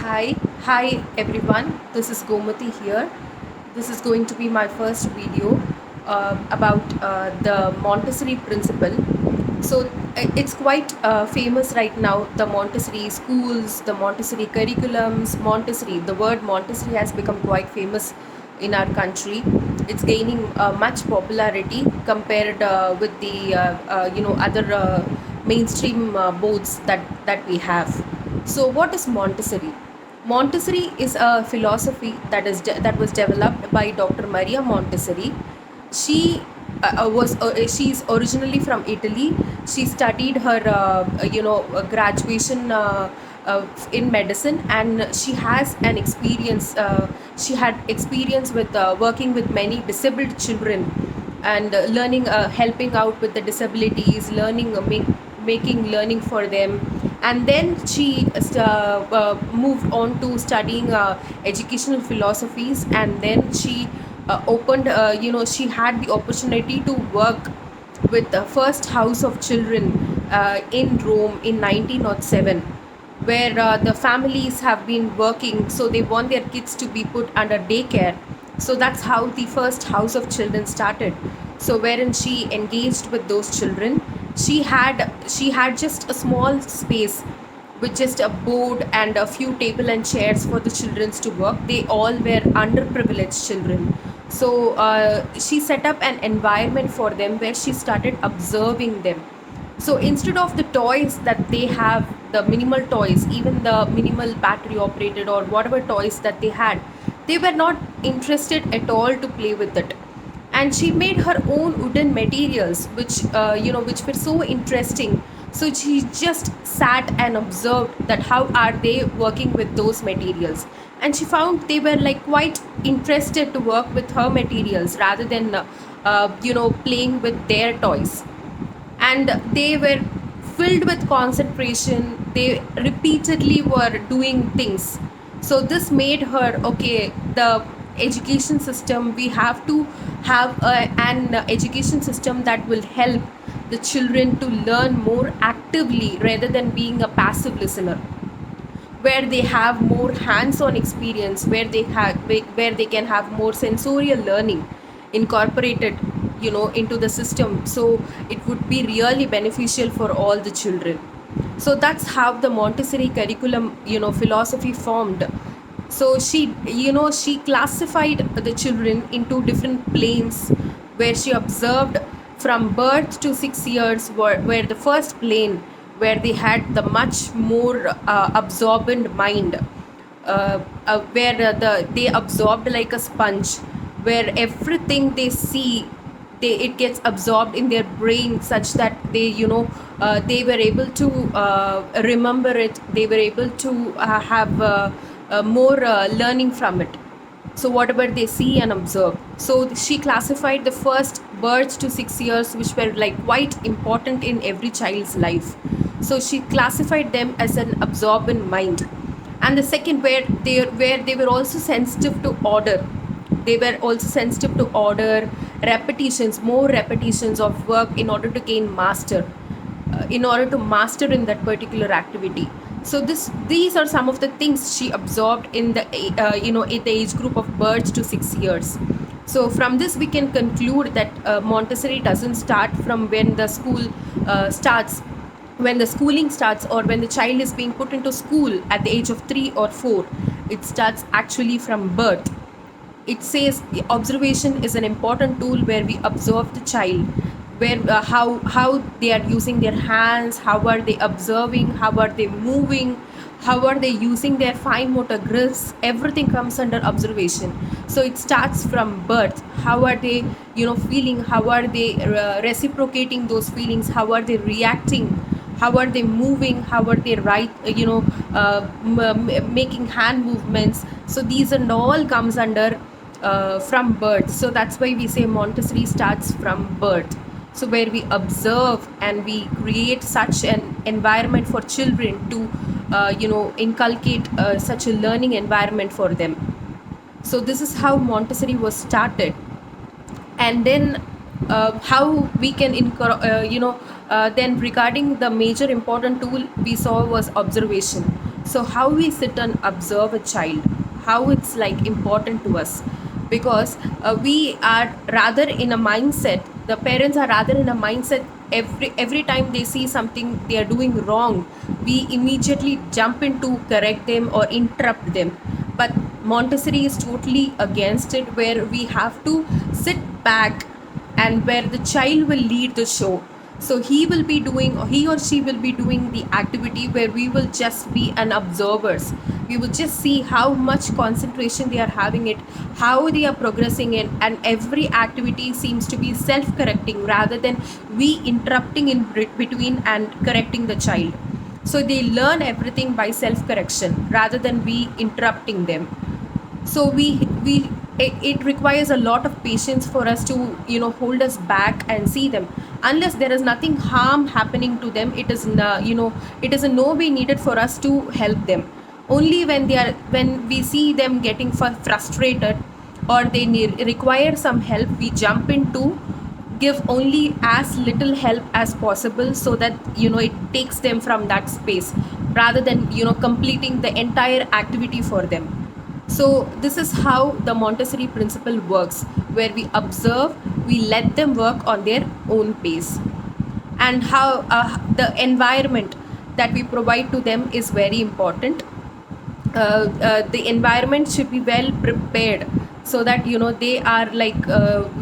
Hi everyone. This is Gomati here. This is going to be my first video about the Montessori principle. So it's quite famous right now. The Montessori schools, the Montessori curriculums, Montessori. The word Montessori has become quite famous in our country. It's gaining much popularity compared with the other mainstream boards that we have. So what is Montessori? Montessori is a philosophy that was developed by Dr. Maria Montessori. She she's originally from Italy. She studied her graduation in medicine, and she has an experience. She had experience with working with many disabled children and helping out with the disabilities, making learning for them. And then she moved on to studying educational philosophies, and then she she had the opportunity to work with the first house of children in Rome in 1907, where the families have been working, so they want their kids to be put under daycare. So that's how the first house of children started. So wherein she engaged with those children, she had just a small space with just a board and a few table and chairs for the children to work. They all were underprivileged children. So she set up an environment for them where she started observing them. So instead of the toys that they have, the minimal toys, even the minimal battery operated or whatever toys that they were not interested at all to play with it. And she made her own wooden materials, which were so interesting. So she just sat and observed that how are they working with those materials, and she found they were like quite interested to work with her materials rather than playing with their toys. And they were filled with concentration. They repeatedly were doing things. So this made her, okay, the education system, we have to have an education system that will help the children to learn more actively rather than being a passive listener, where they have more hands-on experience, where they can have more sensorial learning incorporated into the system. So it would be really beneficial for all the children. So that's how the Montessori curriculum philosophy formed. So she classified the children into different planes, where she observed from birth to 6 years, where the first plane, where they had the much more absorbent mind, where they absorbed like a sponge, where everything they see, it gets absorbed in their brain, such that they were able to remember it. They were able to have more learning from it. So whatever they see and observe. So she classified the first birth to 6 years, which were like quite important in every child's life. So she classified them as an absorbent mind. And the second, where they were also sensitive to order. They were also sensitive to order, repetitions, more repetitions of work in order to gain master, in order to master in that particular activity. So these are some of the things she absorbed in the in the age group of birth to 6 years. So from this we can conclude that Montessori doesn't start from when the school starts, when the schooling starts, or when the child is being put into school at the age of 3 or 4. It starts actually from birth. It says the observation is an important tool, where we observe the child, where how they are using their hands, how are they observing, how are they moving, how are they using their fine motor grips. Everything comes under observation. So it starts from birth. How are they feeling, how are they reciprocating those feelings, how are they reacting, how are they moving, how are they making hand movements. So these and all comes under from birth. So that's why we say Montessori starts from birth. So where we observe and we create such an environment for children to inculcate such a learning environment for them. So this is how Montessori was started. And then how we can then regarding the major important tool we saw was observation. So how we sit and observe a child, how it's like important to us, because we are rather in a mindset, the parents are rather in a mindset, every time they see something they are doing wrong, we immediately jump in to correct them or interrupt them. But Montessori is totally against it, where we have to sit back and where the child will lead the show. So he or she will be doing the activity, where we will just be an observers. We will just see how much concentration they are having it, how they are progressing in, and every activity seems to be self-correcting rather than we interrupting in between and correcting the child. So they learn everything by self-correction rather than we interrupting them. So it requires a lot of patience for us to hold us back and see them. Unless there is nothing harm happening to them, it is it is in no way needed for us to help them. Only when we see them getting frustrated, or they require some help, we jump in to give only as little help as possible, so that it takes them from that space, rather than completing the entire activity for them. So this is how the Montessori principle works, where we observe, we let them work on their own pace. And how the environment that we provide to them is very important. The environment should be well prepared, so that they are like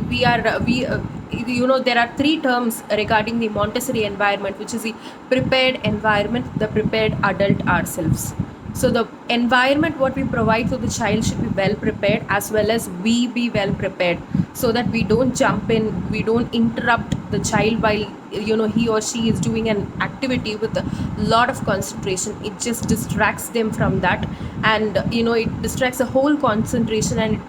we there are three terms regarding the Montessori environment, which is the prepared environment, the prepared adult, ourselves. So the environment what we provide for the child should be well prepared, as well as we be well prepared, so that we don't jump in, we don't interrupt the child while he or she is doing an activity with a lot of concentration. It just distracts them from that, and it distracts the whole concentration, and it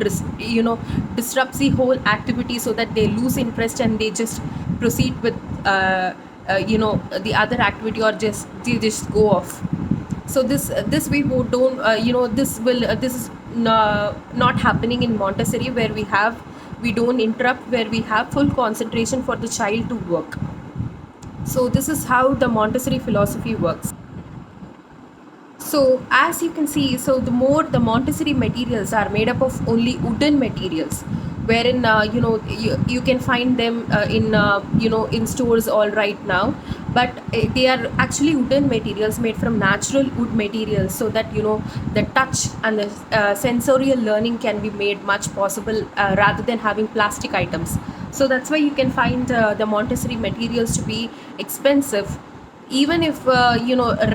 disrupts the whole activity, so that they lose interest and they just proceed with the other activity, or just they just go off. So this we don't this is not happening in Montessori, where we don't interrupt, where we have full concentration for the child to work. So this is how the Montessori philosophy works. So as you can see, so the Montessori materials are made up of only wooden materials, wherein you can find them in stores all right now. But they are actually wooden materials made from natural wood materials, so that the touch and the sensorial learning can be made much possible, rather than having plastic items. So that's why you can find the Montessori materials to be expensive. Even if a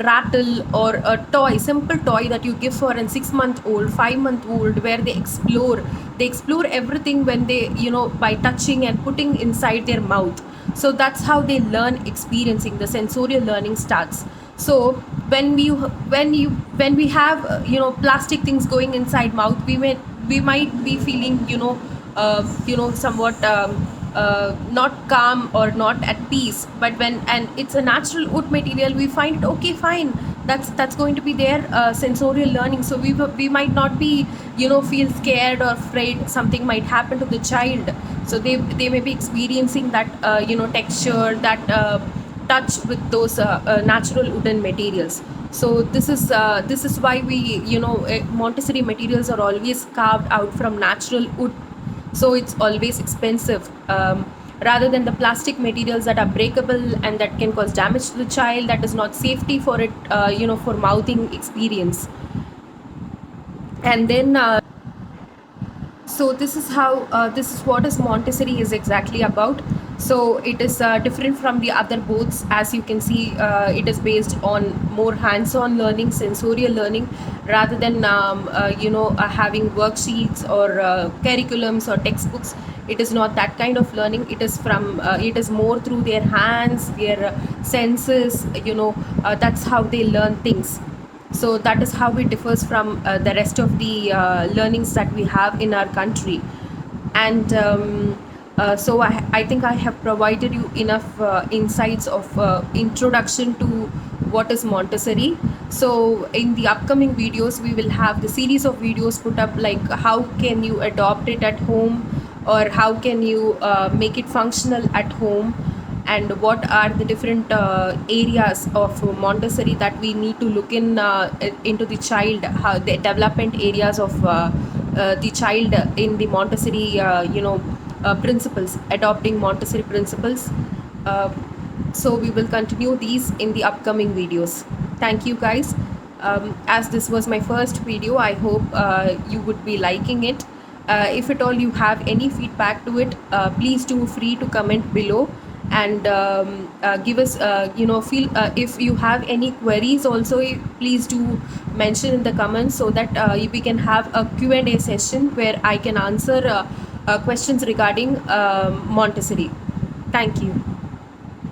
rattle or a toy, simple toy that you give for a 6-month old, 5-month old, where they explore everything when they by touching and putting inside their mouth. So that's how they learn, experiencing the sensorial learning starts. So when we have plastic things going inside mouth, we might be feeling somewhat not calm or not at peace. But when and it's a natural wood material, we find it okay, fine, that's going to be their sensorial learning. So we might not be feel scared or afraid something might happen to the child. So they may be experiencing that texture, that touch with those natural wooden materials. So this is why Montessori materials are always carved out from natural wood. So it's always expensive, rather than the plastic materials that are breakable and that can cause damage to the child, that is not safety for it, for mouthing experience. And then so this is what is Montessori is exactly about. So it is different from the other boths. As you can see, it is based on more hands-on learning, sensorial learning, rather than having worksheets or curriculums or textbooks. It is not that kind of learning. It is more through their hands, their senses. That's how they learn things. So that is how it differs from the rest of the learnings that we have in our country. And so I think I have provided you enough insights of introduction to what is Montessori. So in the upcoming videos, we will have the series of videos put up, like how can you adopt it at home, or how can you make it functional at home, and what are the different areas of Montessori that we need to look into the child, how the development areas of the child in the Montessori, principles, adopting Montessori principles. Uh, so we will continue these in the upcoming videos. Thank you guys. As this was my first video, I hope you would be liking it. If at all you have any feedback to it, please do free to comment below, and give us, feel, if you have any queries also, please do mention in the comments, so that we can have a Q&A session where I can answer questions regarding Montessori. Thank you.